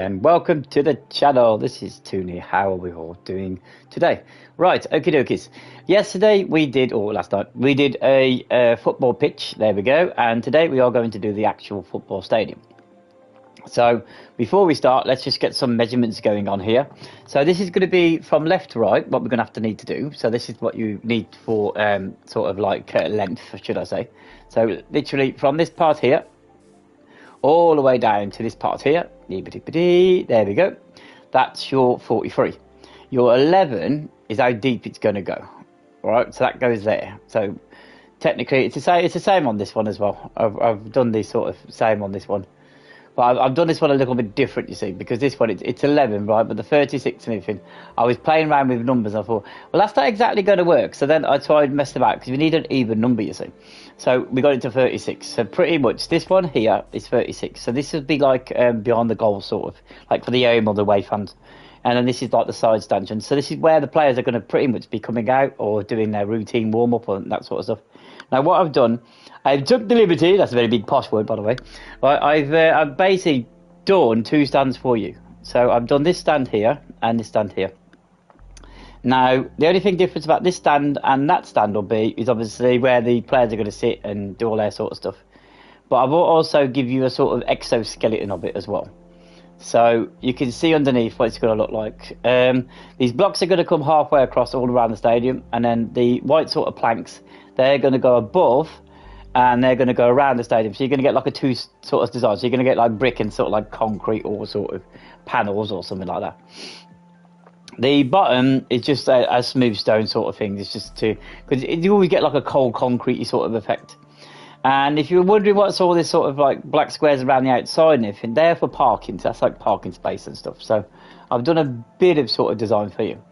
And welcome to the channel. This is Tony. How are we all doing today? Right, okie dokies. Yesterday we did, or last night, we did a football pitch. There we go. And today we are going to do the actual football stadium. So before we start, let's just get some measurements going on here. So this is going to be from left to right, what we're going to need to do. So this is what you need for sort of like length, should I say. So literally from this part here, all the way down to this part here. There we go. That's your 43. Your 11 is how deep it's going to go. All right, so that goes there. So technically, it's the same on this one as well. I've done the sort of same on this one. But I've done this one a little bit different, you see, because this one, it's 11, right? But the 36 and everything, I was playing around with numbers. I thought, well, that's not exactly going to work. So then I tried messing about, because we need an even number, you see. So we got it to 36. So pretty much this one here is 36. So this would be like beyond the goal, sort of, like for the home or the away fans. And then this is like the side stanchion. So this is where the players are going to pretty much be coming out or doing their routine warm-up and that sort of stuff. Now, what I've done, I've took the liberty, that's a very big posh word, by the way, right, I've basically done two stands for you. So I've done this stand here and this stand here. Now, the only thing difference about this stand and that stand will be is obviously where the players are going to sit and do all their sort of stuff. But I will also give you a sort of exoskeleton of it as well. So you can see underneath what it's going to look like. These blocks are going to come halfway across all around the stadium, and then the white sort of planks, they're going to go above and they're going to go around the stadium. So you're going to get like a two sort of design. So you're going to get like brick and sort of like concrete or sort of panels or something like that. The bottom is just a smooth stone sort of thing. It's just to, because you always get like a cold concrete sort of effect. And if you're wondering what's all this sort of like black squares around the outside and everything, they're for parking. So that's like parking space and stuff. So I've done a bit of sort of design for you.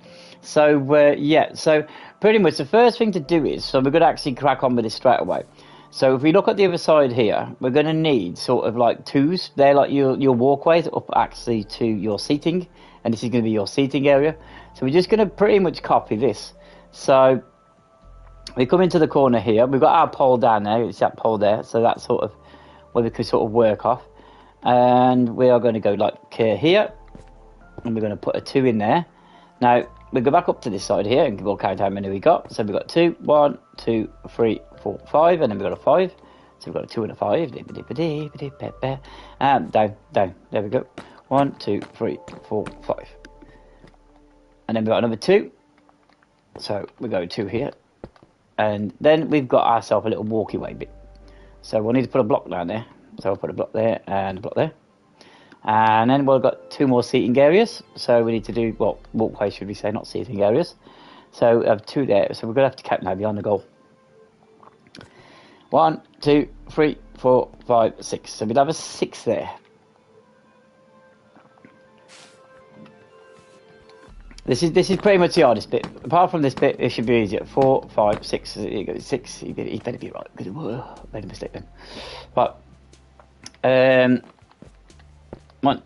So yeah, so pretty much the first thing to do is, so we're going to actually crack on with this straight away. So if we look at the other side here, we're going to need sort of like twos. They're like your walkways up actually to your seating. And this is going to be your seating area. So we're just going to pretty much copy this. So we come into the corner here. We've got our pole down there. It's that pole there. So that's sort of where we could sort of work off. And we are going to go like here. And we're going to put a 2 in there. Now, we go back up to this side here and we'll count how many we got. So we've got 2, 1, 2, 3, 4, 5. And then we've got a 5. So we've got a 2 and a 5. And down. There we go. 1, 2, 3, 4, 5. And then we've got another 2. So we go 2 here. And then we've got ourselves a little walkie-way bit. So we'll need to put a block down there. So we'll put a block there and a block there. And then we've got 2 more seating areas. So we need to do, well, walkway should we say, not seating areas. So we have 2 there. So we're going to have to count now beyond the goal. 1, 2, 3, 4, 5, 6. So we'd have a 6 there. This is pretty much the hardest bit. Apart from this bit, it should be easier. 4, 5, 6. Here you go. 6. You better be right. Because made a mistake then. But 1,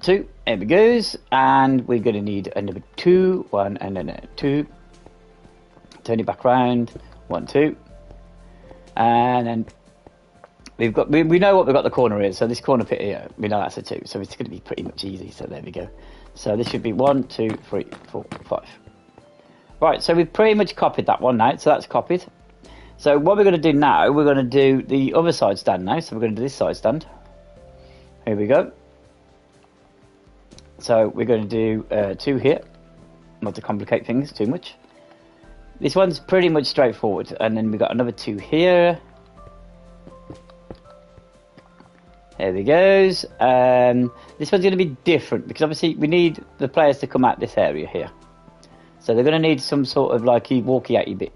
2. There we goes. And we're going to need a number 2. 1 and then a 2. Turn it back round. 1, 2. And then we've got. We know what we've got the corner is. So this corner pit here, we know that's a 2. So it's going to be pretty much easy. So there we go. So this should be 1, 2, 3, 4, 5. Right, so we've pretty much copied that one now. So that's copied. So what we're going to do now, we're going to do the other side stand now. So we're going to do this side stand. Here we go. So we're going to do 2 here. Not to complicate things too much. This one's pretty much straightforward. And then we've got another 2 here. There he goes. This one's going to be different because obviously we need the players to come out this area here. So they're going to need some sort of like a walkie-outy bit,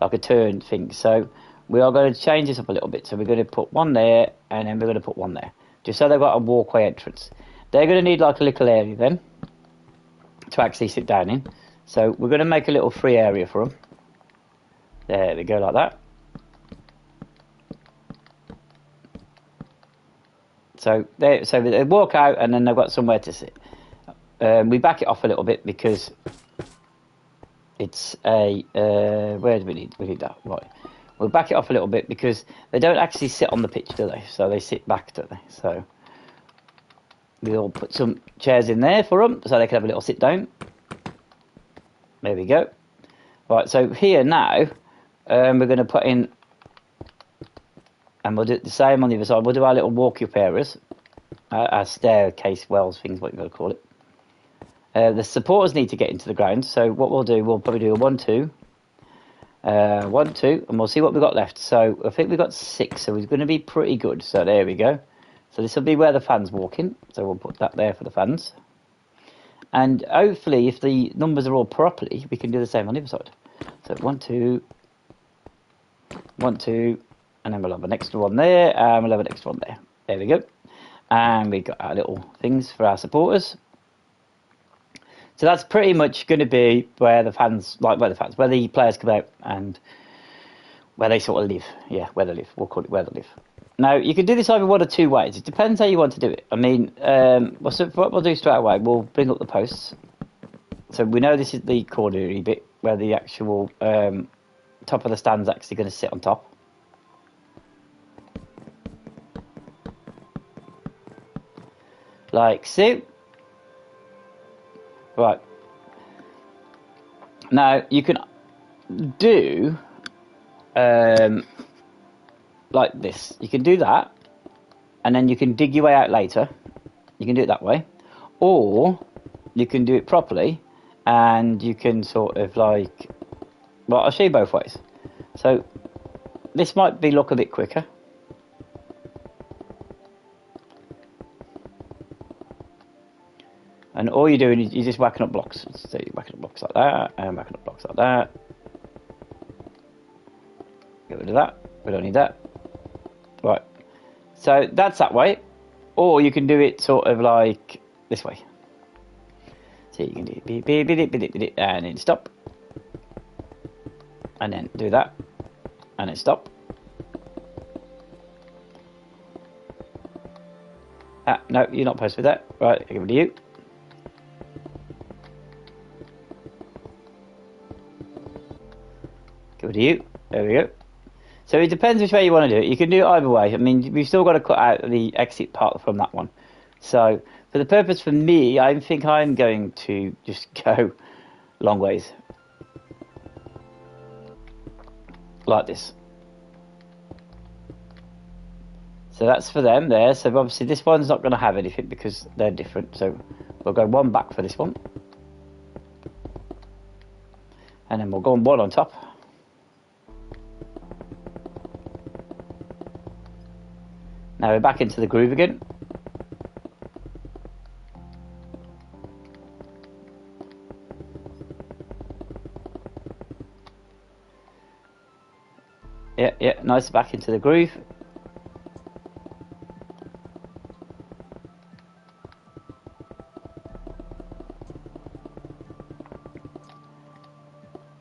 like a turn thing. So we are going to change this up a little bit. So we're going to put 1 there and then we're going to put 1 there. Just so they've got a walkway entrance. They're going to need like a little area then to actually sit down in. So we're going to make a little free area for them. There we go, like that. So they walk out and then they've got somewhere to sit. We back it off a little bit because it's a where do we need that? Right. We'll back it off a little bit because they don't actually sit on the pitch, do they? So they sit back, don't they? So we'll put some chairs in there for them so they can have a little sit down. There we go. Right, so here now, we're going to put in, and we'll do the same on the other side. We'll do our little walk-up areas, our staircase wells, things, what you've got to call it. The supporters need to get into the ground, so what we'll do, we'll probably do a 1, 2, 1, 2, and we'll see what we've got left. So I think we've got 6, so it's going to be pretty good. So there we go. So this will be where the fans walk in, so we'll put that there for the fans. And hopefully, if the numbers are all properly, we can do the same on the other side. So 1, 2, 1, 2, and then we'll have an extra one there, and we'll have an extra one there. There we go. And we've got our little things for our supporters. So that's pretty much going to be where the fans, where the players come out and where they sort of live. Yeah, where they live. We'll call it where they live. Now, you can do this either 1 or 2 ways. It depends how you want to do it. I mean, what we'll do straight away, we'll bring up the posts. So we know this is the cornery bit where the actual top of the stand's actually going to sit on top. Like so. Right. Now, you can do like this. You can do that, and then you can dig your way out later. You can do it that way. Or you can do it properly, and you can sort of like, well, I'll show you both ways. So this might look a bit quicker. And all you're doing is you're just whacking up blocks. So you're whacking up blocks like that, and whacking up blocks like that. Get rid of that. We don't need that. Right. So that's that way. Or you can do it sort of like this way. So you can do it, and then stop. And then do that. And then stop. No, you're not supposed to do that. Right, I'll give it to you. Give it to you. There we go. So it depends which way you want to do it. You can do it either way. I mean, we've still got to cut out the exit part from that one. So for the purpose for me, I think I'm going to just go long ways. Like this. So that's for them there. So obviously this one's not going to have anything because they're different. So we'll go 1 back for this one. And then we'll go on 1 on top. Now we're back into the groove again. Yeah, nice, back into the groove.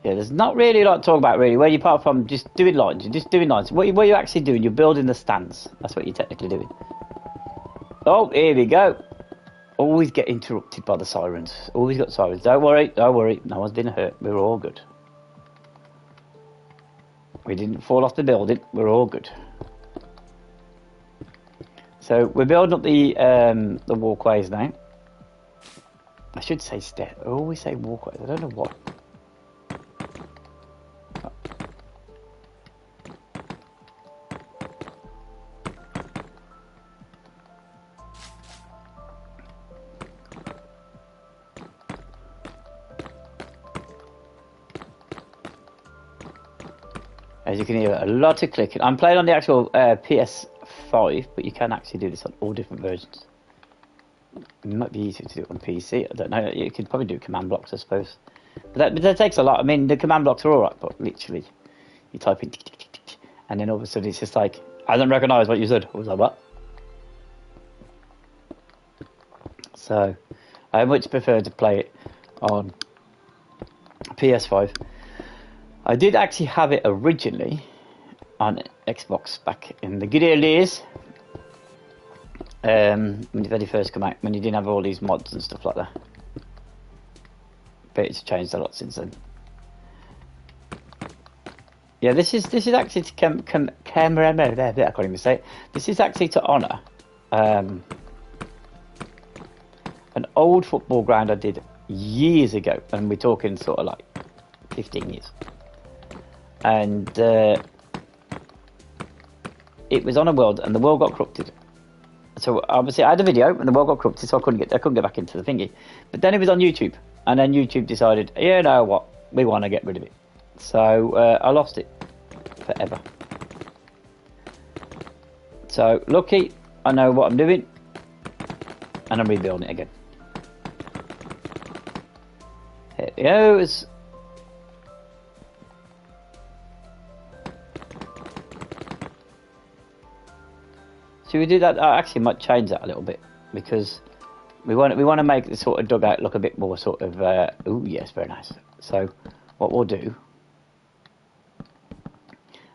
Yeah, there's not really a lot to talk about really, where you apart from just doing lines. You're just doing lines. What you're actually doing, you're building the stands. That's what you're technically doing. Oh, here we go. Always get interrupted by the sirens. Always got sirens. Don't worry. No one's been hurt. We're all good. We didn't fall off the building. We're all good. So we're building up the walkways now. I should say stairs. I always say walkways. I don't know what. As you can hear, a lot of clicking. I'm playing on the actual PS5, but you can actually do this on all different versions. It might be easier to do it on PC. I don't know. You could probably do command blocks, I suppose. But that takes a lot. I mean, the command blocks are all right, but literally, you type in, and then all of a sudden it's just like, I don't recognise what you said. I was like, what? So, I much prefer to play it on PS5. I did actually have it originally on Xbox back in the good old days. When it very first came out, when you didn't have all these mods and stuff like that. But it's changed a lot since then. Yeah, this is actually to camera. I can't even say it. This is actually to honour an old football ground I did years ago, and we're talking sort of like 15 years. And it was on a world, and the world got corrupted. So obviously I had a video, and the world got corrupted, so I couldn't get back into the thingy. But then it was on YouTube, and then YouTube decided, yeah, you know what, we want to get rid of it. So I lost it forever. So lucky, I know what I'm doing, and I'm rebuilding it again. Here it goes. So we do that. I actually might change that a little bit because we want to make the sort of dugout look a bit more sort of. Oh yes, very nice. So what we'll do,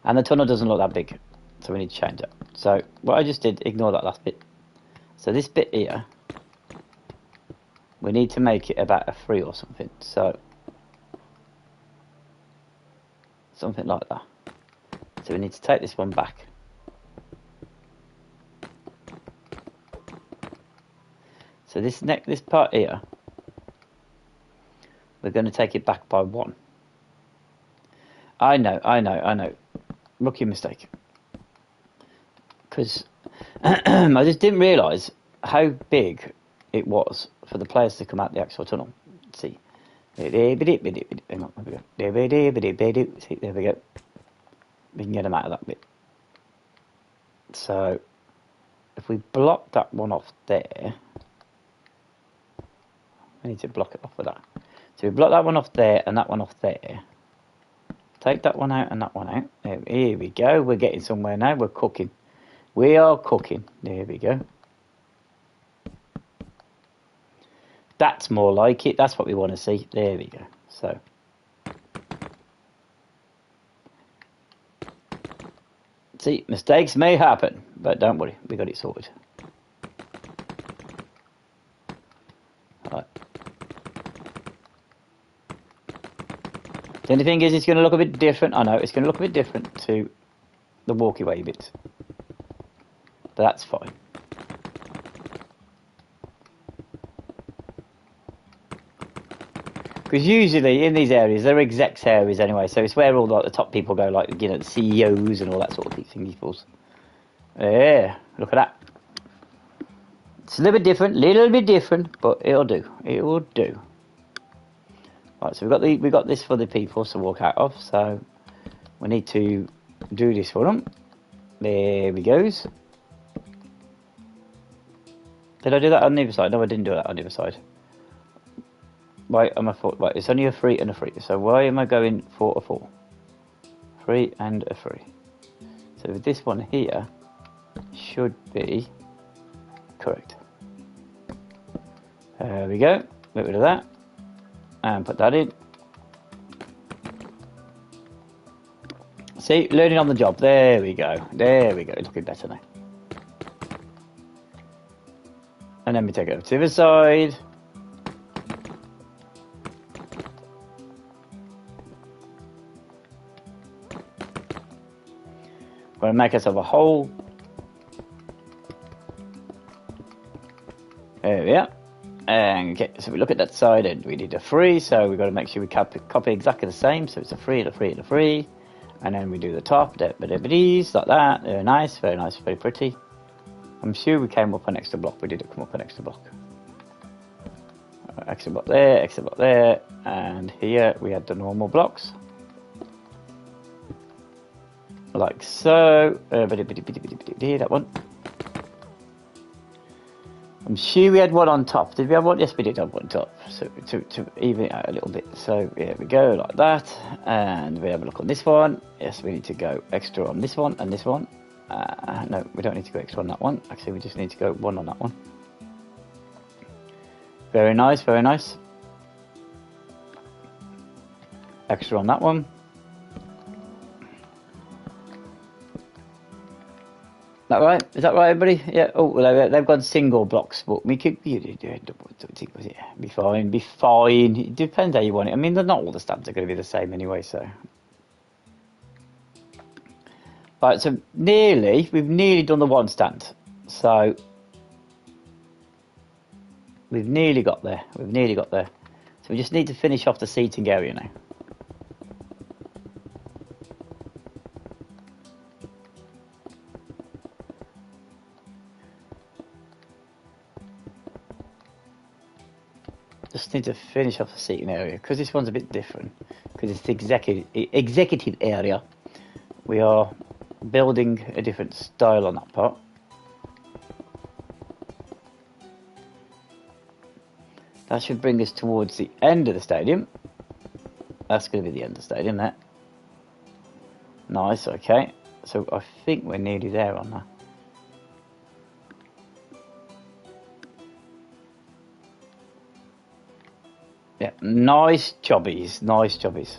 and the tunnel doesn't look that big, so we need to change that. So what I just did, ignore that last bit. So this bit here, we need to make it about a 3 or something. So something like that. So we need to take this one back. So this part here, we're going to take it back by 1. I know. Rookie mistake. Because I just didn't realise how big it was for the players to come out the actual tunnel. Let's see. Hang on, there we go. See, there we go. We can get them out of that bit. So, if we block that one off there, we need to block it off with that. So we block that one off there and that one off there. Take that one out and that one out. Here we go. We're getting somewhere now. We're cooking. We are cooking. There we go. That's more like it. That's what we want to see. There we go. So. See, mistakes may happen, but don't worry. We got it sorted. All right. The only thing is it's going to look a bit different. I know, it's going to look a bit different to the walkie-way bit. But that's fine. Because usually in these areas, they're execs areas anyway, so it's where all the top people go, like, you know, the CEOs and all that sort of thing. Yeah, look at that. It's a little bit different, but it'll do. It will do. Right, so we got this for the people to walk out of, so we need to do this for them. There we goes. Did I do that on the other side? No, I didn't do that on the other side. Why am I for? Right, it's only a 3 and a 3. So why am I going for a 4? 3 and a 3. So this one here should be correct. There we go. Get rid of that. And put that in. See, learning on the job. There we go. There we go. It's looking better now. And then we take it over to the other side. We're going to make ourselves a hole. There we are. And okay, so we look at that side and we need a 3, so we've got to make sure we copy exactly the same. So it's a 3 and a 3 and a 3. And then we do the top, like that. Very nice, very pretty. I'm sure we came up an extra block. We did come up an extra block. Extra block there, and here we had the normal blocks. Like so. That one. I'm sure we had one on top. Did we have one? Yes, we did have one top. So to even it out a little bit. So here we go, like that. And we have a look on this one. Yes, we need to go extra on this one and this one. No, we don't need to go extra on that one. Actually, we just need to go 1 on that one. Very nice, very nice. Extra on that one. That right? Is that right, everybody? Yeah. Oh, well, they've got single blocks, but we could be fine. Be fine. It depends how you want it. I mean, not all the stands are going to be the same anyway. So, right. So we've nearly done the one stand. So We've nearly got there. We've nearly got there. So we just need to finish off the seating area now. Just need to finish off the seating area because this one's a bit different because it's the executive area. We are building a different style on that part. That should bring us towards the end of the stadium. That's going to be the end of the stadium there. Nice, okay. So I think we're nearly there on that. Yeah, nice jobbies, nice jobbies.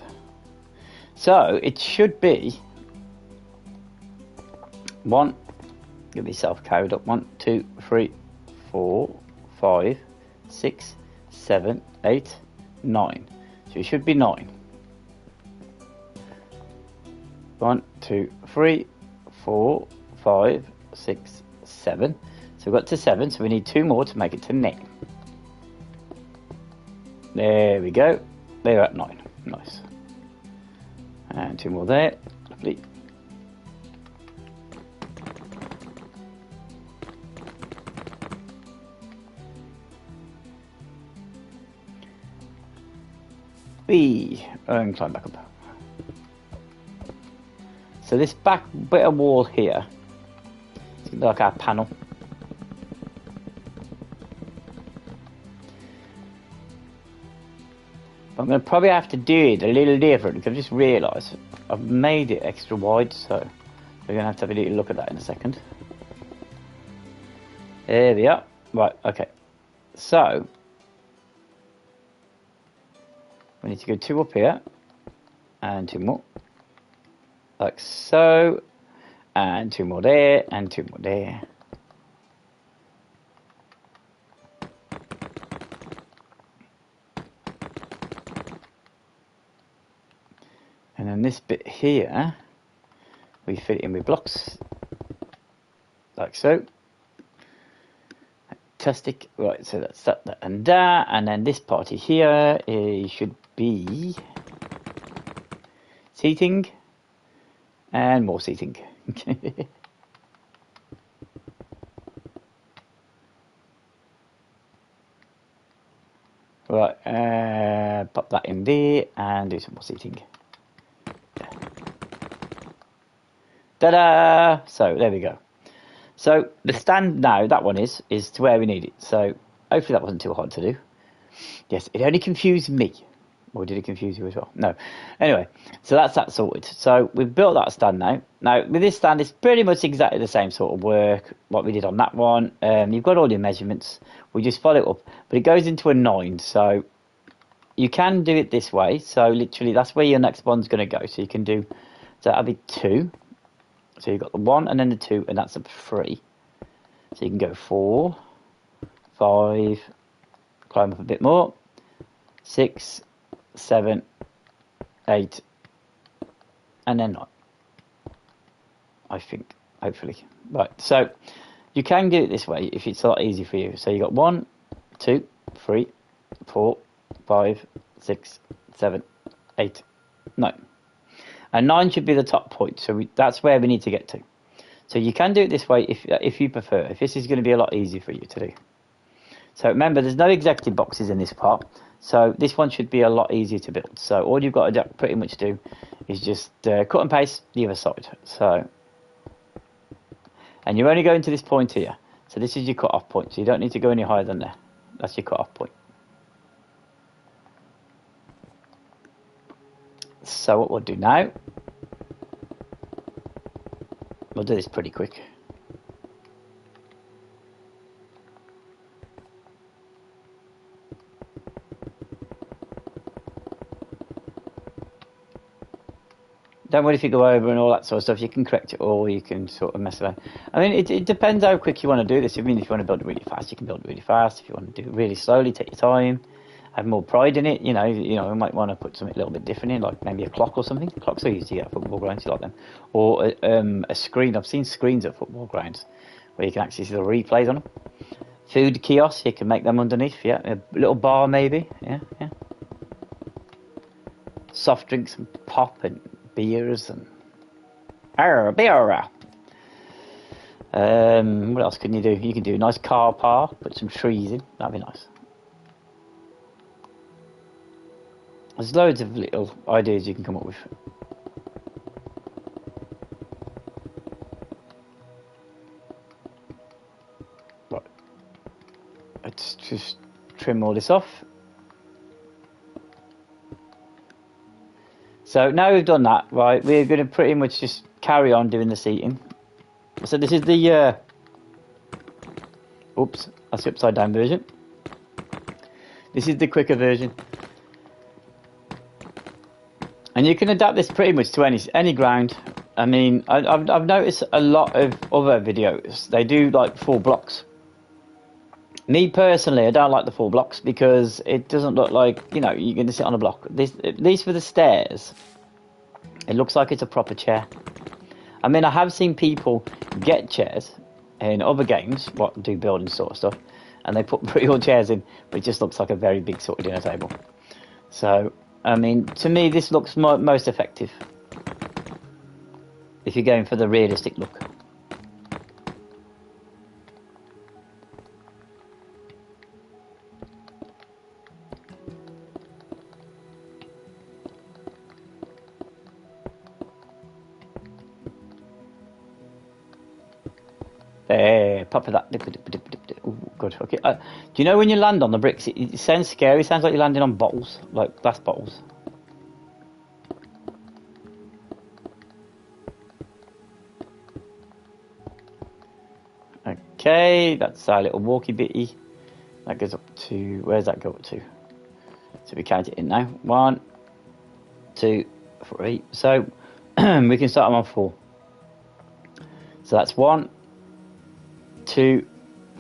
So it should be one, get myself carried up, 1, 2, 3, 4, 5, 6, 7, 8, 9. So it should be 9. 1, 2, 3, 4, 5, 6, 7. So we've got to 7, so we need 2 more to make it to 9. There we go. They're at 9. Nice. And 2 more there. Lovely. And climb back up. So this back bit of wall here, it's like our panel. I'm going to probably have to do it a little different because I've just realised I've made it extra wide, so we're going to have a little look at that in a second. There we are. Right, okay. So we need to go 2 up here and 2 more. Like so. And 2 more there and 2 more there. And then this bit here, we fit it in with blocks, like so. Fantastic. Right, so that's that, and that. And then this party here should be seating and more seating. Right, pop that in there and do some more seating. Ta-da! So there we go. So the stand now, that one is to where we need it. So hopefully that wasn't too hard to do. Yes, it only confused me. Or did it confuse you as well? No. Anyway, so that's that sorted. So we've built that stand now. Now with this stand, it's pretty much exactly the same sort of work what we did on that one. You've got all your measurements. We just follow it up, but it goes into a 9. So you can do it this way. So literally, that's where your next one's going to go. So you can do. So that'll be 2. So you've got the 1 and then the 2, and that's a 3. So you can go 4, 5, climb up a bit more, 6, 7, 8, and then 9. I think, hopefully. Right, so you can do it this way if it's a lot easier for you. So you got 1, 2, 3, 4, 5, 6, 7, 8, 9. And 9 should be the top point, so that's where we need to get to. So you can do it this way if you prefer, if this is going to be a lot easier for you to do. So remember, there's no executive boxes in this part, so this one should be a lot easier to build. So all you've got to pretty much do is just cut and paste the other side. So, and you're only going to this point here. So this is your cut-off point, so you don't need to go any higher than there. That's your cut-off point. So what we'll do now, we'll do this pretty quick. Don't worry if you go over and all that sort of stuff. You can correct it all, you can sort of mess around. I mean, it depends how quick you want to do this. I mean, if you want to build it really fast, you can build it really fast. If you want to do it really slowly, take your time. Have more pride in it, you might want to put something a little bit different in, like maybe a clock or something. Clocks are easy to get at football grounds, you like them. Or a screen. I've seen screens at football grounds where you can actually see the replays on them. Food kiosks, you can make them underneath, yeah. A little bar maybe, yeah. Soft drinks and pop and beers and... beer. What else can you do? You can do a nice car park, put some trees in, that'd be nice. There's loads of little ideas you can come up with. Right. Let's just trim all this off. So now we've done that, right, we're going to pretty much just carry on doing the seating. So this is the, oops, that's the upside down version. This is the quicker version. And you can adapt this pretty much to any ground. I mean, I've noticed a lot of other videos, they do like 4 blocks. Me personally, I don't like the 4 blocks because it doesn't look like, you know, you're going to sit on a block. This, at least for the stairs, it looks like it's a proper chair. I mean, I have seen people get chairs in other games, what do building sort of stuff, and they put real chairs in, but it just looks like a very big sort of dinner table. So, I mean, to me, this looks most effective if you're going for the realistic look. Pop of that. Ooh, good. Okay. Do you know when you land on the bricks, it sounds scary. It sounds like you're landing on bottles, like glass bottles. Okay, that's our little walkie bitty. That goes up to, where's that go up to? So we count it in now. 1, 2, 3. So we can start them on 4. So that's 1, 2,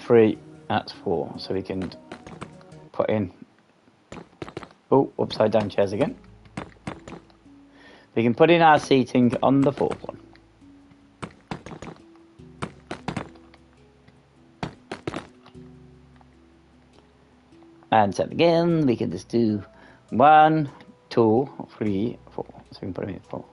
3, that's 4. So we can put in, oh, upside down chairs again. We can put in our seating on the 4th one. And same again, we can just do 1, 2, 3, 4. So we can put them in 4.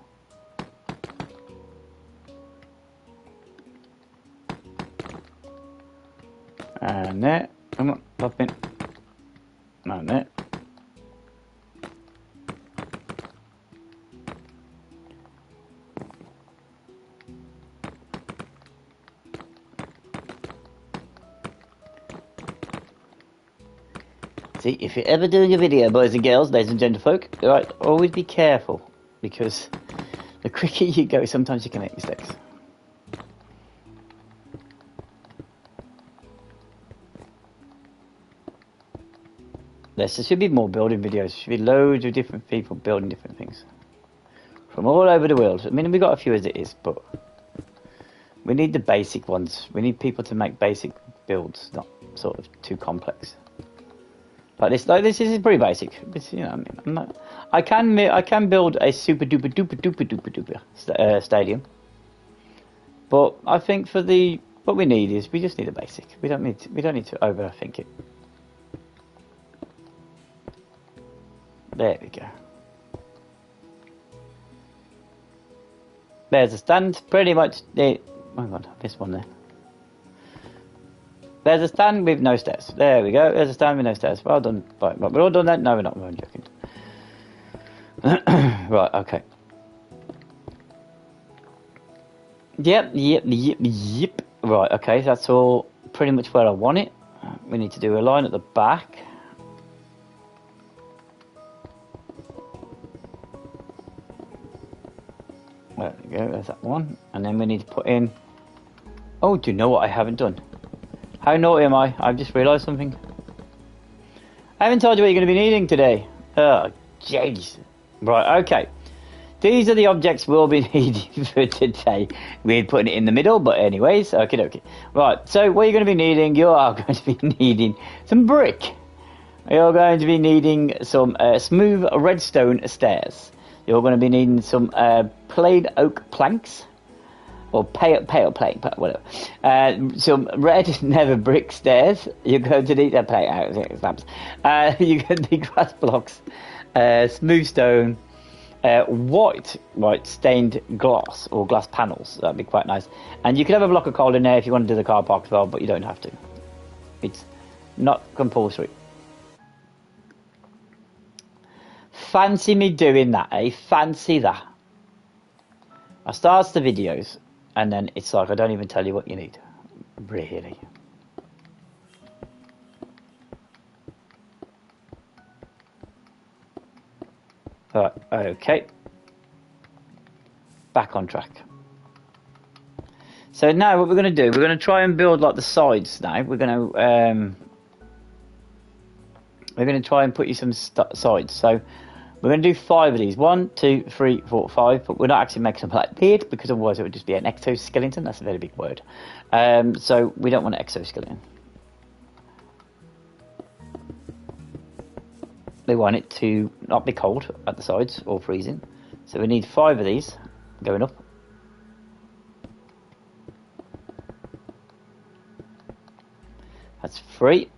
And there, come on, pop in. And there. See, if you're ever doing a video, boys and girls, ladies and gentlefolk, right, always be careful, because the quicker you go, sometimes you can make mistakes. There should be more building videos. There should be loads of different people building different things from all over the world. I mean, we've got a few as it is, but we need the basic ones. We need people to make basic builds, not sort of too complex. Like this is pretty basic. It's, you know, I mean, I can build a super duper stadium, but I think for what we need is we just need a basic. We don't need to overthink it. There we go. There's a stand, pretty much. Oh my god, I missed one there. There's a stand with no stairs. There we go. There's a stand with no stairs. Well done. Right, we're all done that. No, we're not. I'm joking. Right. Okay. Yep. Right. Okay. That's all pretty much where I want it. We need to do a line at the back. There we go, there's that one. And then we need to put in... Oh, do you know what I haven't done? How naughty am I? I've just realised something. I haven't told you what you're going to be needing today. Oh, jeez. Right, okay. These are the objects we'll be needing for today. We're putting it in the middle, but anyways, okay. Right, so what you're going to be needing, you are going to be needing some brick. You're going to be needing some smooth redstone stairs. You're going to be needing some plain oak planks. or pale plate, whatever. Some red never brick stairs. You're going to need a plate out. You get the grass blocks, smooth stone, white stained glass or glass panels. That'd be quite nice. And you can have a block of coal in there if you want to do the car park as well, but you don't have to. It's not compulsory. Fancy me doing that, eh? Fancy that. I start the videos and then it's like I don't even tell you what you need. Really. Right, okay. Back on track. So now what we're going to do, we're going to try and build like the sides now. We're going to try and put you some sides. So we're going to do 5 of these. 1, 2, 3, 4, 5. But we're not actually making them like that because otherwise it would just be an exoskeleton. That's a very big word. So we don't want an exoskeleton. We want it to not be cold at the sides or freezing. So we need 5 of these going up. That's 3,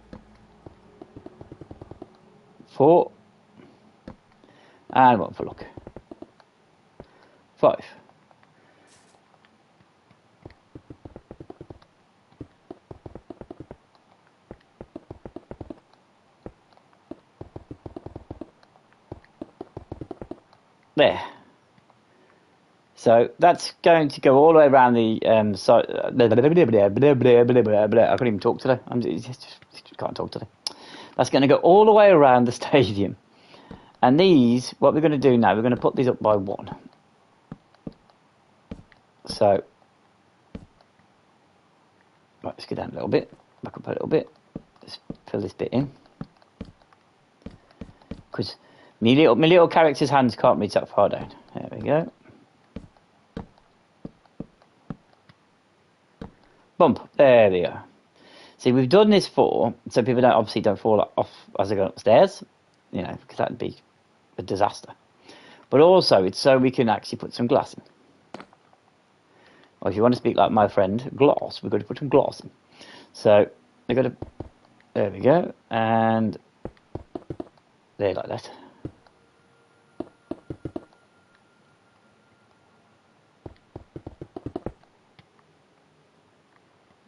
4, and 1 for luck. 5. There. So that's going to go all the way around the side. I can't even talk today. I just can't talk today. That's going to go all the way around the stadium. And these, what we're going to do now, we're going to put these up by 1. So, right, let's go down a little bit, back up a little bit. Let's fill this bit in. Because my little character's hands can't reach that far down. There we go. Bump. There we go. See, we've done this so people obviously don't fall off as they go upstairs, you know, because that'd be a disaster. But also, it's so we can actually put some glass in. Or if you want to speak like my friend, glass, we've got to put some glass in. So, there we go, and there like that.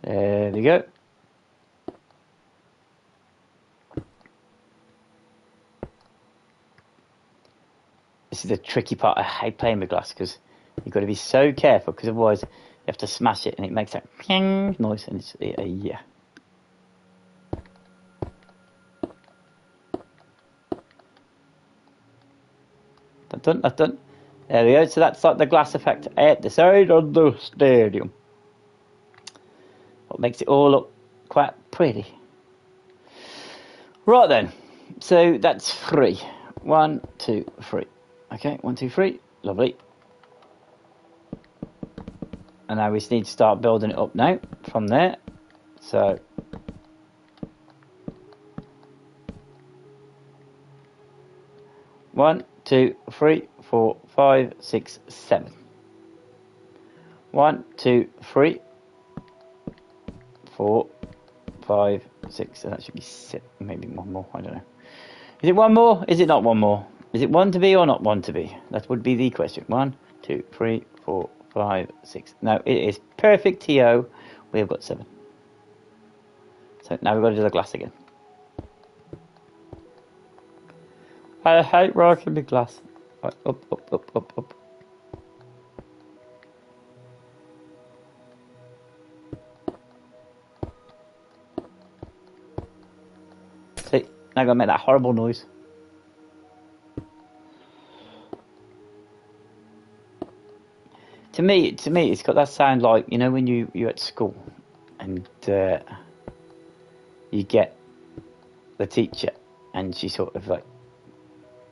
There we go. This is the tricky part. I hate playing with glass because you've got to be so careful because otherwise you have to smash it and it makes that ping noise and it's yeah. That's done. There we go. So that's like the glass effect at the side of the stadium. What makes it all look quite pretty. Right then. So that's 3. 1, 2, 3. Okay, 1, 2, 3. Lovely. And now we just need to start building it up now from there. So one, 2, 3, 4, 5, 6, 7. 1, 2, 3, 4, 5, 6, and that should be 6. Maybe 1 more. I don't know. Is it 1 more? Is it not 1 more? Is it 1 to be or not 1 to be? That would be the question. 1, 2, 3, 4, 5, 6. No, it is perfect TO. We have got 7. So now we've got to do the glass again. I hate working with glass. Right, up, up, up, up, up. See, now I'm gonna make that horrible noise. To me, it's got that sound like, you know, when you're at school and you get the teacher and she sort of like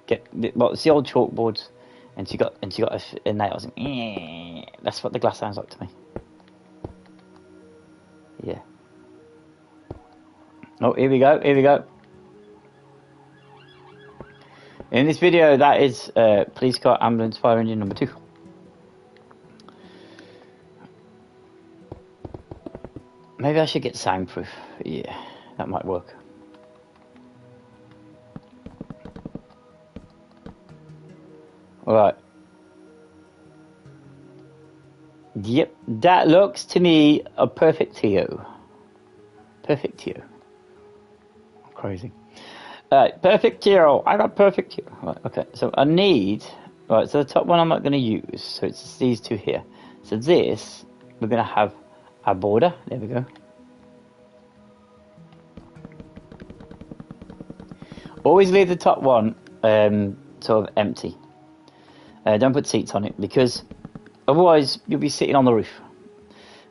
it's the old chalkboards and she got a nails and that's what the glass sounds like to me. Yeah. Oh, here we go. In this video, that is police car, ambulance, fire engine number 2. Maybe I should get soundproof. Yeah, that might work. Alright. Yep, that looks to me a perfectio. Perfectio. Crazy. Alright, perfectio. I got perfectio. Right, okay, so I need... Right, so the top one I'm not going to use. So it's these two here. So this, we're going to have a border. There we go. Always leave the top one sort of empty. Don't put seats on it, because otherwise you'll be sitting on the roof.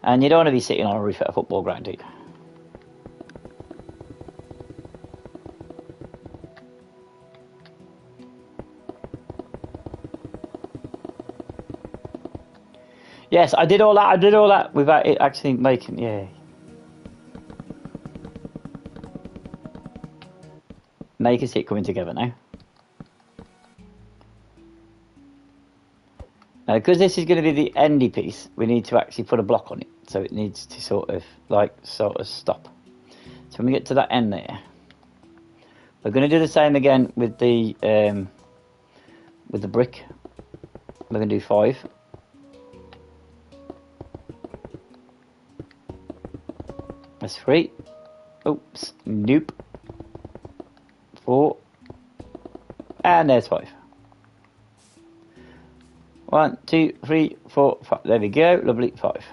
And you don't want to be sitting on a roof at a football ground, do you? Yes, I did all that without it actually making... Yeah. Now you can see it coming together now. Now, because this is going to be the endy piece, we need to actually put a block on it. So it needs to sort of stop. So when we get to that end there, we're going to do the same again with the brick. We're going to do 5. That's 3. Oops, nope. 4. And there's 5. 1, 2, 3, 4, 5. There we go. Lovely. 5.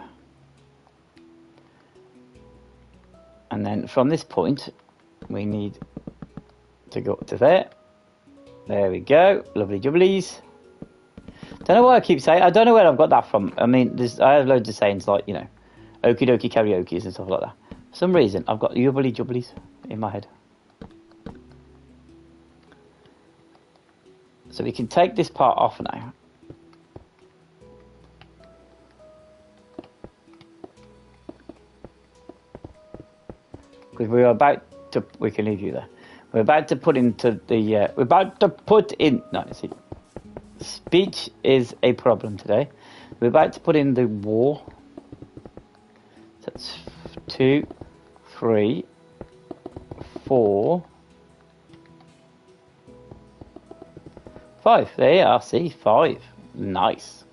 And then from this point, we need to go up to there. There we go. Lovely jubblies. Don't know why I keep saying. I don't know where I've got that from. I mean, I have loads of sayings like, you know, okie dokie karaoke's and stuff like that. For some reason, I've got yubbly jubblies in my head. So we can take this part off now. Because we're about to, we can leave you there. We're about to put into the, we're about to put in, no, see, speech is a problem today. We're about to put in the wall. So that's 2, 3, 4, 5. There you are, see, 5. Nice.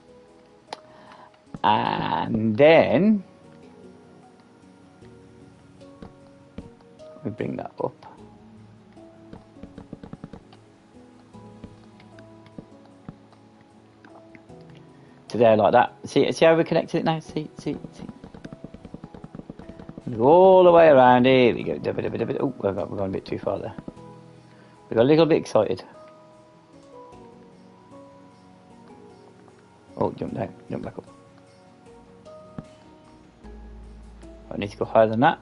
And then we bring that up. To there like that. See how we connected it now? See. Go all the way around. Here we go. Oh, we're going a bit too far there. We got a little bit excited. Oh, jump down. Jump back up. I need to go higher than that.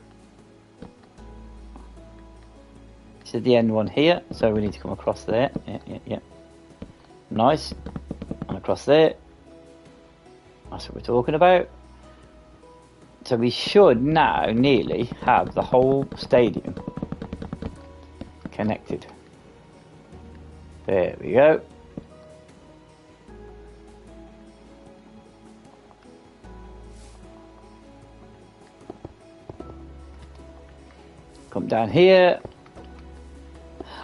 This is the end one here, so we need to come across there. Yeah. Nice. And across there. That's what we're talking about. So we should now nearly have the whole stadium connected. There we go. Come down here.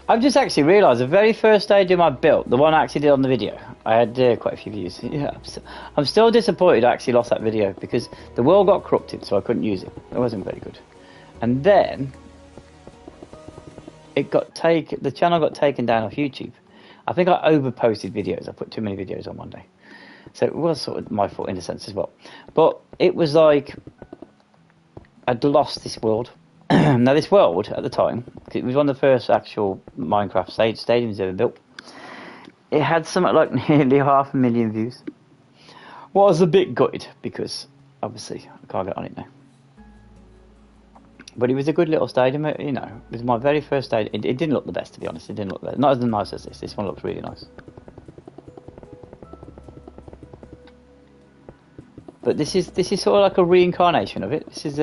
I've just actually realised the very first stadium I built, the one I actually did on the video, I had quite a few views. Yeah, I'm still disappointed I actually lost that video because the world got corrupted, so I couldn't use it. It wasn't very good. And then it got the channel got taken down off YouTube. I think I overposted videos. I put too many videos on one day. So it was sort of my fault in a sense as well. But it was like I'd lost this world. Now this world at the time, it was one of the first actual Minecraft stadiums ever built. It had something like nearly 500,000 views. Was a bit gutted because obviously I can't get on it now. But it was a good little stadium, you know. It was my very first stadium. It didn't look the best, to be honest. It didn't look not as nice as this. This one looks really nice. But this is sort of like a reincarnation of it. This is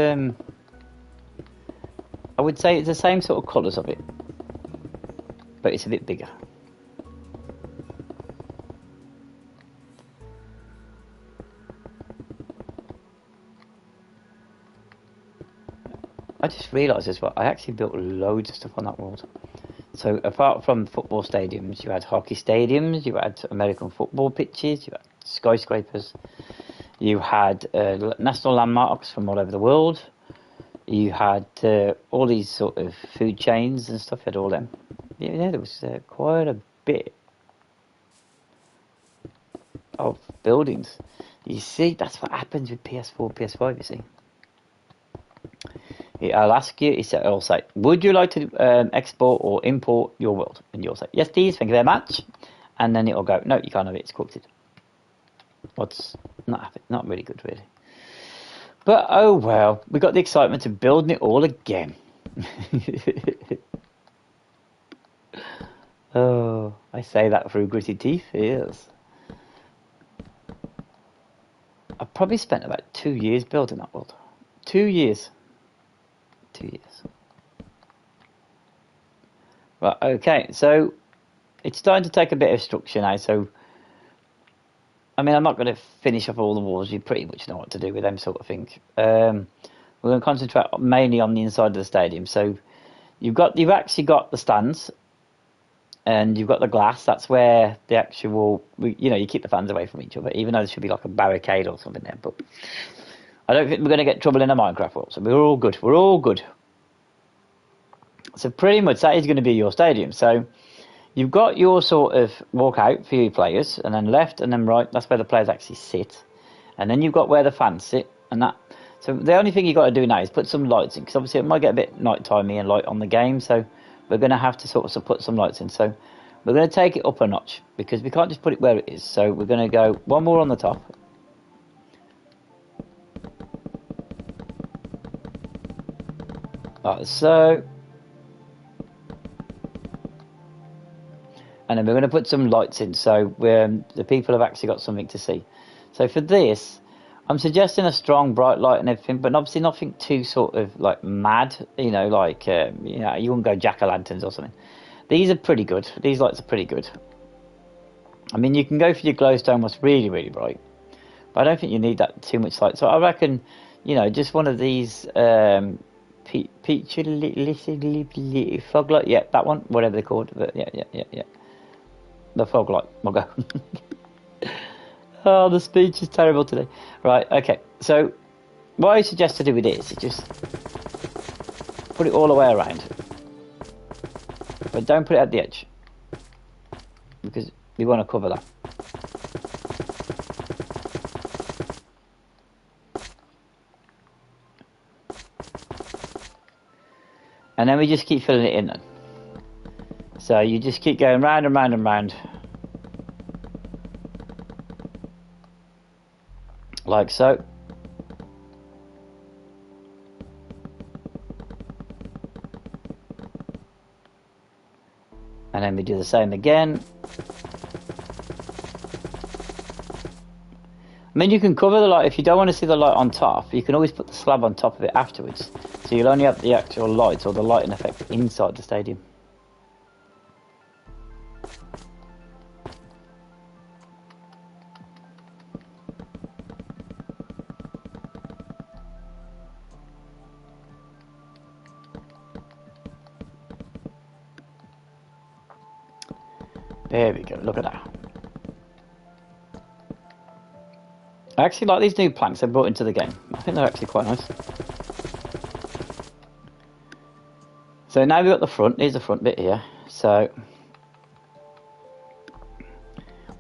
I would say it's the same sort of colours of it, but it's a bit bigger. just realised as well, I actually built loads of stuff on that world. So apart from football stadiums, you had hockey stadiums, you had American football pitches, you had skyscrapers, you had national landmarks from all over the world, you had all these sort of food chains and stuff, you had all them. Yeah, there was quite a bit of buildings. You see, that's what happens with PS4, PS5, you see. I'll ask you, it'll say, would you like to export or import your world? And you'll say, yes, please, thank you very much. And then it'll go, no, you can't have it, it's corrupted. What's not really good, really. But, oh well, we got the excitement of building it all again. Oh, I say that through gritty teeth, yes. I probably spent about 2 years building that world. 2 years. 2 years. Right, okay, so it's starting to take a bit of structure now, so I mean, I'm not going to finish off all the walls. You pretty much know what to do with them sort of thing. We're going to concentrate mainly on the inside of the stadium. So you've actually got the stands, and you've got the glass. That's where the actual, you keep the fans away from each other, even though there should be like a barricade or something there. But I don't think we're going to get trouble in a Minecraft world, so we're all good. We're all good. So pretty much that is going to be your stadium. So you've got your sort of walkout for your players, and then left and then right, that's where the players actually sit. And then you've got where the fans sit, and that. So the only thing you've got to do now is put some lights in, because obviously it might get a bit night-timey and light on the game, so we're going to have to sort of put some lights in. So we're going to take it up a notch, because we can't just put it where it is. So we're going to go one more on the top. Like so. And then we're going to put some lights in, so the people have actually got something to see. So for this, I'm suggesting a strong bright light and everything, but obviously nothing too sort of like mad, you wouldn't go jack-o'-lanterns or something. These are pretty good. These lights are pretty good. I mean, you can go for your glowstone what's really, really bright, but I don't think you need that too much light. So I reckon, just one of these peach fog light. Yeah, that one, whatever they're called. But yeah. The fog light. We'll go. Oh, the speech is terrible today. Right, okay. So, what I suggest to do with this is just put it all the way around. But don't put it at the edge, because we want to cover that. And then we just keep filling it in then. So you just keep going round and round and round. Like so. And then we do the same again. I mean, you can cover the light. If you don't want to see the light on top, you can always put the slab on top of it afterwards. So you'll only have the actual lights or the lighting effect inside the stadium. There we go, look at that. I actually like these new planks they brought into the game. I think they're actually quite nice. So now we've got the front. Here's the front bit here. So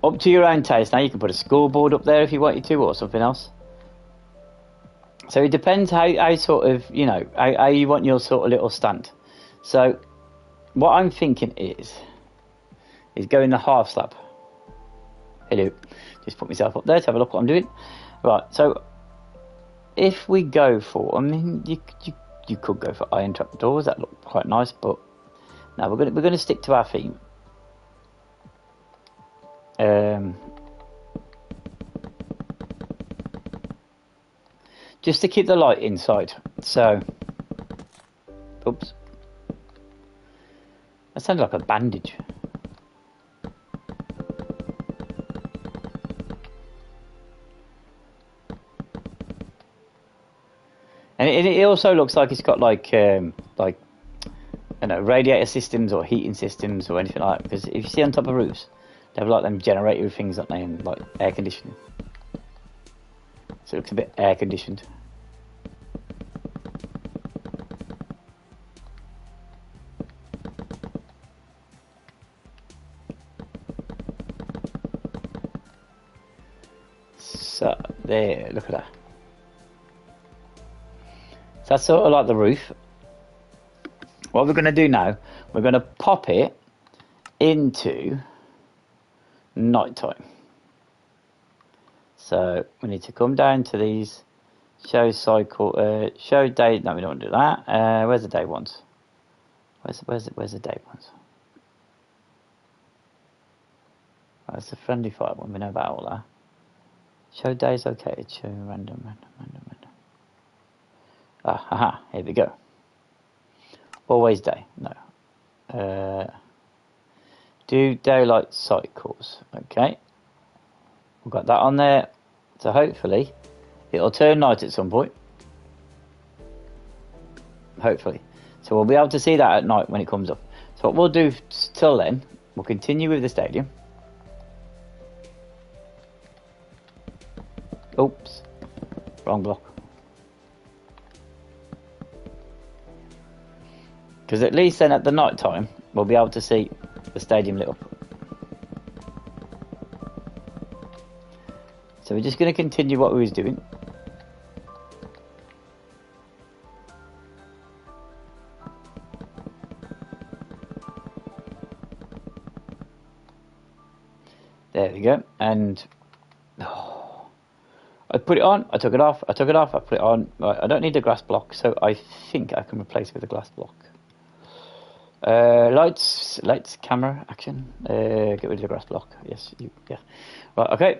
up to your own taste. Now you can put a scoreboard up there if you wanted to, or something else. So it depends how sort of, how you want your sort of little stand. So what I'm thinking is go in the half slab. Hello. Just put myself up there to have a look what I'm doing. Right, so if we go for, I mean, you could go for iron trap doors. That looked quite nice, but now we're gonna stick to our theme. Just to keep the light inside. So, oops, that sounded like a bandage. And it also looks like it's got like I don't know, radiator systems or heating systems or anything like that. Because if you see on top of roofs, they have like them generator things, don't they, and like air conditioning. So it looks a bit air conditioned. So there, look at that. So that's sort of like the roof. What we're going to do now, we're going to pop it into nighttime. So we need to come down to these show cycle, show day. No, we don't want to do that. Where's the day ones? Where's the day ones? Oh, it's the friendly fire one. We know about all that. Show days okay. Show random. Ah, haha. Here we go. Always day. No. Do daylight cycles. Okay. We've got that on there. So hopefully it'll turn night at some point. Hopefully. So we'll be able to see that at night when it comes up. So what we'll do till then, we'll continue with the stadium. Oops. Wrong block. Because at least then at the night time, we'll be able to see the stadium lit up. So we're just going to continue what we was doing. There we go. And I put it on, I took it off, I took it off, I put it on. Right, I don't need the glass block, so I think I can replace it with a glass block. Lights, camera, action. Get rid of the grass block. Yes, yeah. Right, okay.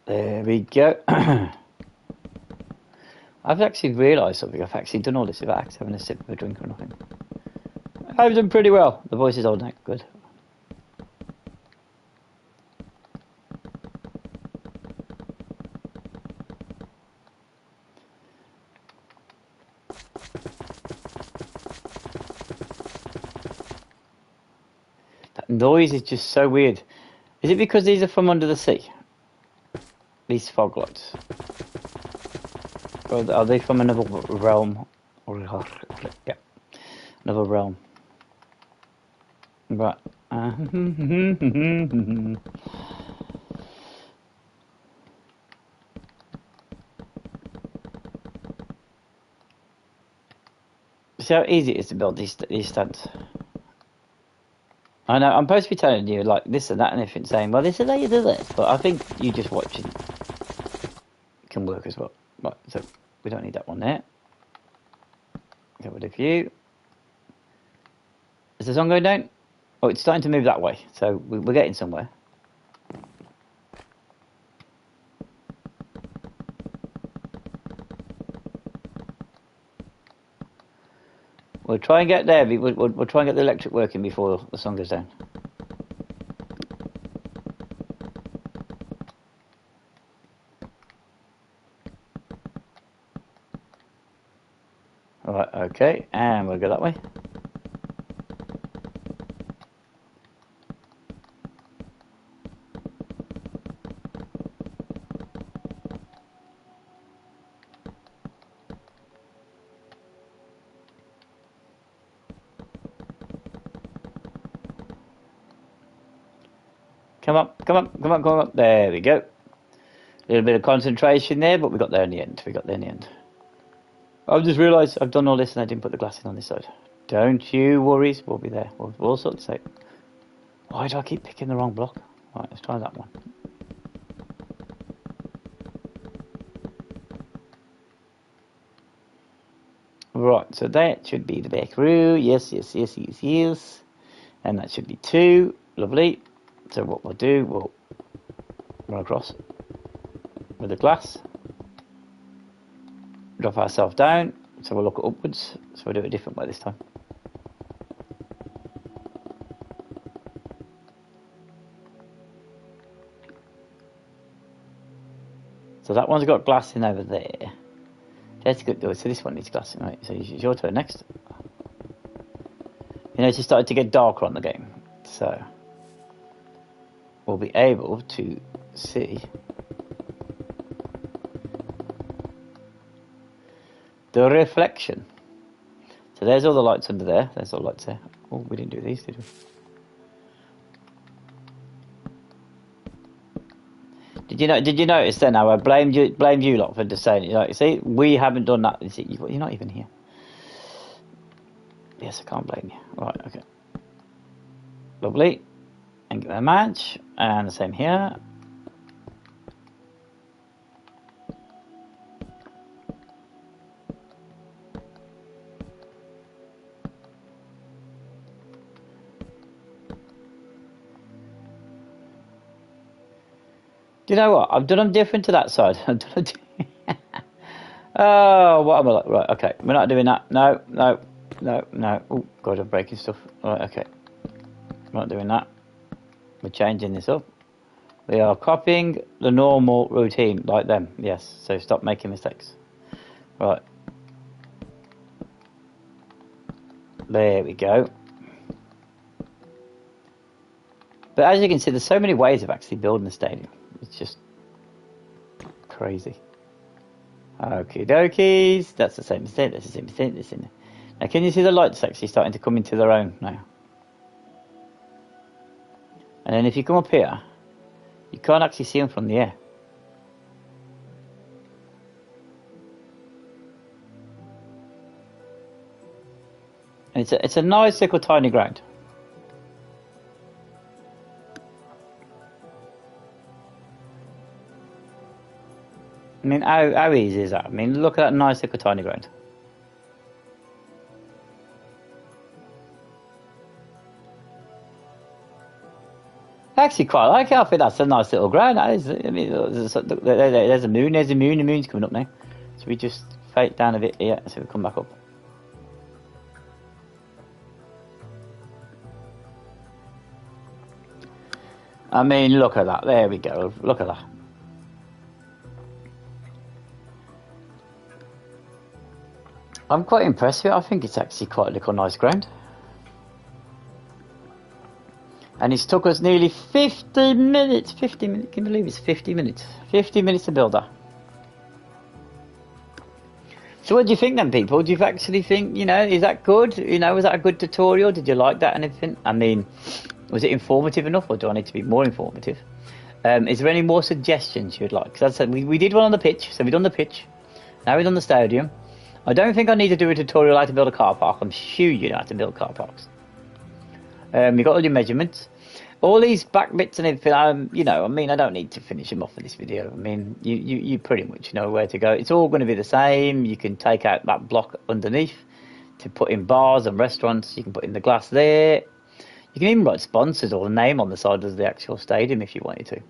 There we go. I've actually realised something. I've actually done all this without actually having a sip of a drink or nothing. I've done pretty well. The voice is all night. Good. That noise is just so weird. Is it because these are from under the sea? These fog lights? Or are they from another realm? Yeah, another realm. Right. See how easy it is to build these stands. I know I'm supposed to be telling you like this and that and everything, saying, well, this is how you do this, but I think you just watching can work as well. Right, so we don't need that one there. Get rid of you. Is the song going down? Oh, it's starting to move that way, so we're getting somewhere. We'll try and get there. We'll try and get the electric working before the song goes down. Alright, okay, and we'll go that way. Come up. There we go. A little bit of concentration there, but we got there in the end. I've just realised I've done all this and I didn't put the glass in on this side. Don't you worry, we'll be there. We'll sort this out. Why do I keep picking the wrong block? Right, let's try that one. Right, so that should be the back row. Yes. And that should be 2. Lovely. So what we'll do, we'll run across with the glass. drop ourselves down, so we'll look upwards, so we'll do it a different way this time. So that one's got glass in over there. That's good. So this one needs glass in, right? So it's your turn next. You know, it's just started to get darker on the game, so we'll be able to see the reflection. So there's all the lights under there. There's all the lights there. Oh, we didn't do these, did we? Did you notice then how I blamed you lot for just saying it? Like, see, we haven't done that. See, you're not even here. Yes, I can't blame you. Right, okay. Lovely. And give it a match. And the same here. Do you know what? I've done them different to that side. Oh, what am I like? Right, okay. We're not doing that. No. Oh, God, I'm breaking stuff. Right, okay. We're not doing that. We're changing this up. We are copying the normal routine like them. Yes, so stop making mistakes. Right. There we go. But as you can see, there's so many ways of actually building a stadium. It's just crazy. Okie dokies. That's the same mistake. That's the same mistake. Now, can you see the lights actually starting to come into their own now? And then if you come up here, you can't actually see them from the air. And it's a nice little tiny ground. I mean, how easy is that? I mean, look at that nice little tiny ground. I actually quite like it. I think that's a nice little ground. That is, I mean, there's a moon. There's a moon. The moon's coming up now. So we just fade down a bit here. So we come back up. I mean, look at that. There we go. Look at that. I'm quite impressed with it. I think it's actually quite a little nice ground. And it's took us nearly 50 minutes. 50 minutes. Can you believe it's 50 minutes? 50 minutes to build that. So what do you think then, people? Do you actually think, you know, is that good? You know, was that a good tutorial? Did you like that and everything? I mean, was it informative enough, or do I need to be more informative? Is there any more suggestions you'd like? Because as I said, we did one on the pitch. So we've done the pitch. Now we've done the stadium. I don't think I need to do a tutorial how to build a car park. I'm sure you know how to build car parks. You've got all your measurements. All these back bits and everything, you know, I mean, I don't need to finish them off for this video. I mean, you pretty much know where to go. It's all going to be the same. You can take out that block underneath to put in bars and restaurants. You can put in the glass there. You can even write sponsors or a name on the side of the actual stadium if you wanted to.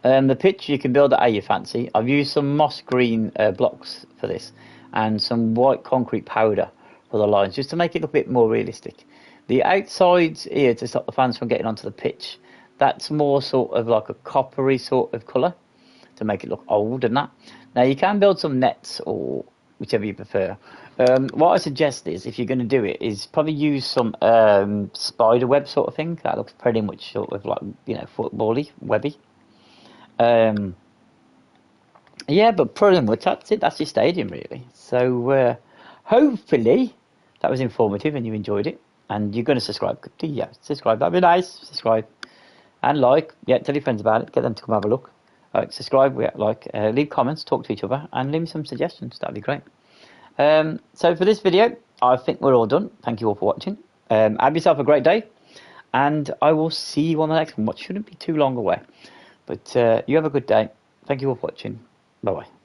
The pitch, you can build it how you fancy. I've used some moss green blocks for this and some white concrete powder for the lines, just to make it look a bit more realistic. The outsides here to stop the fans from getting onto the pitch, that's more sort of like a coppery sort of colour to make it look old and that. Now you can build some nets or whichever you prefer. What I suggest is, if you're going to do it, is probably use some spider web sort of thing. That looks pretty much sort of like, you know, football-y, webby. Yeah, but pretty much that's it. That's your stadium, really. So hopefully that was informative and you enjoyed it. And you're going to subscribe. Yeah, subscribe. That'd be nice. Subscribe and like. Yeah, tell your friends about it. Get them to come have a look. Subscribe. Like. Leave comments. Talk to each other and leave me some suggestions. That'd be great. So for this video, I think we're all done. Thank you all for watching. Have yourself a great day, and I will see you on the next one, which shouldn't be too long away. But you have a good day. Thank you all for watching. Bye bye.